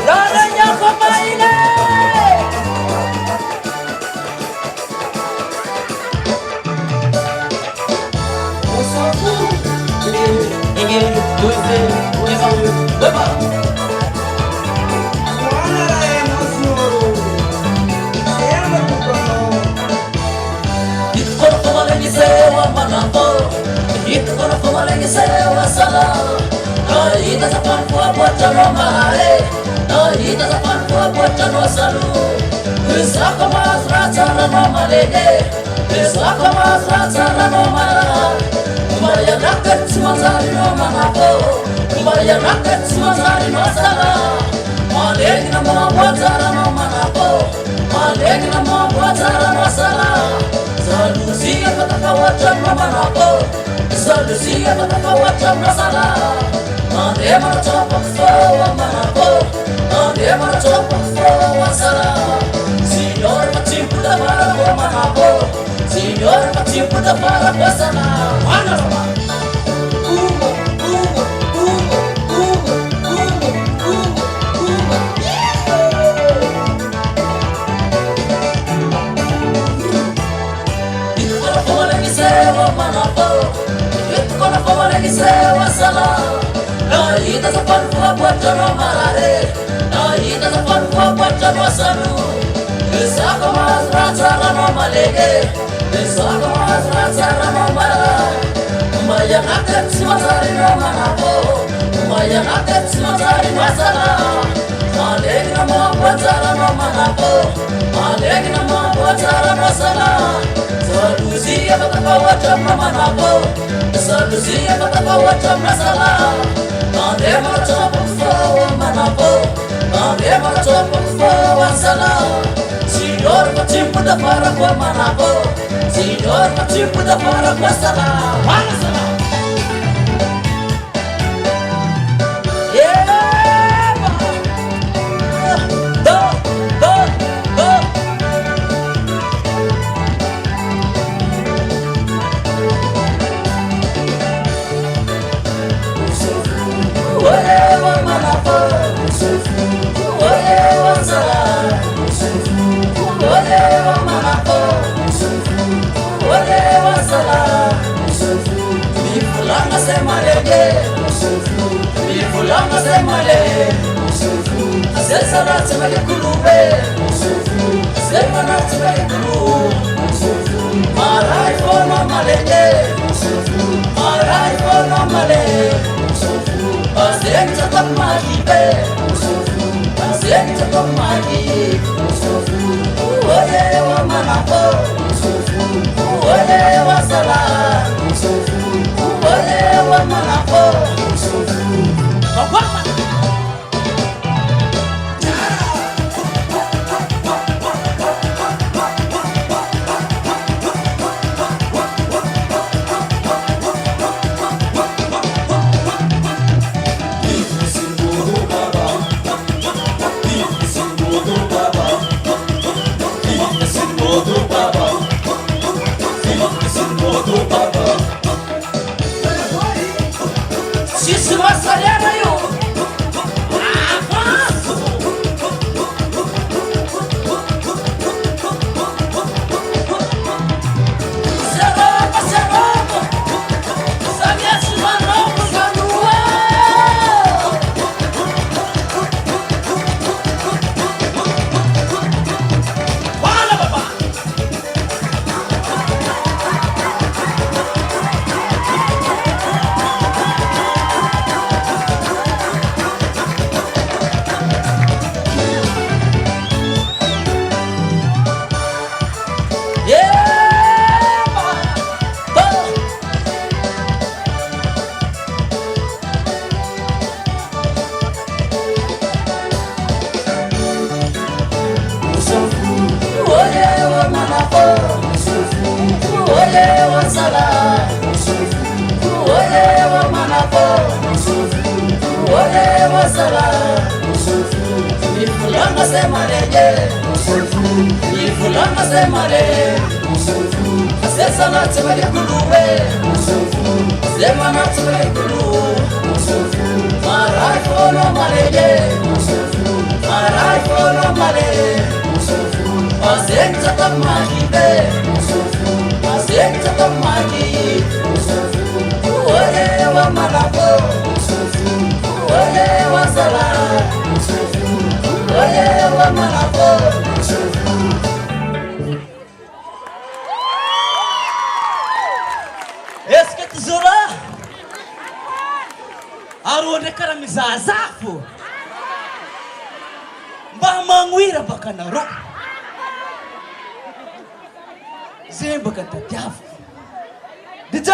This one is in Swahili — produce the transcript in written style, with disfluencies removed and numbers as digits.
Daranya pemainnya. Ingin kuisi memang lepas. Itu kalau lagi sewa manapo, itu kalau lagi sewa salah. Ita sa panfua bota no mahale, ita sa panfua bota no salu. Isaka masrata no malede, isaka masrata no mala. Maya rakat mazari no manapo, maya rakat mazari no sala. Malek na mo bota no manapo, malek na mo bota no sala. Salu siya patakawata no manapo, salu siya patakawata no sala. Ande mara chopa fowa manapo, ande mara chopa fowa sala. Signor machimpuda para ko manapo, signor machimpuda para ko sala. Mana rama? Ugo, ugo, ugo, ugo, ugo, ugo, ugo. Itu kono kono lagi sewa manapo, itu kono kono lagi sewa sala. Ita sa panfua bota no malare, ita sa panfua bota no salu. Isaka masrata no malege, isaka masrata no mala. Maya rakat mazari no manapo, maya rakat mazari no sala. Malege na mo bota no manapo, malege na mo bota no sala. Salusia patakawata no manapo, salusia patakawata no sala. Ande mara chopa fowa manapo, ande mara chopa fowa sala. Signor machimpuda para ko manapo, signor machimpuda para ko sala. Mana sala? Yeah, do, do, do. Olewa manapo, olewa sala. Olewa manapo, olewa sala. Bifulanga se malege, bifulanga se male. Asesara se male kulube, asemana se male kulu. Marai kono malege, marai kono male. Asenta tak magibe, asenta tak magi. Olewa manapo, olewa sala. Olewa manapo. Sisi masaliana yo. Ifulanga se maleje, ifulanga se male. Sesa na tsemele kulube, sema na tsemele kulu. Marai kono maleje. male Azek tatamaki be Azek tatamaki Oye wa malabo Oye wa sala Oye wa malabo Est-ce que tu sauras Arone kara mizazafo Mba manguira baka naro Zay baka tatiafo DJ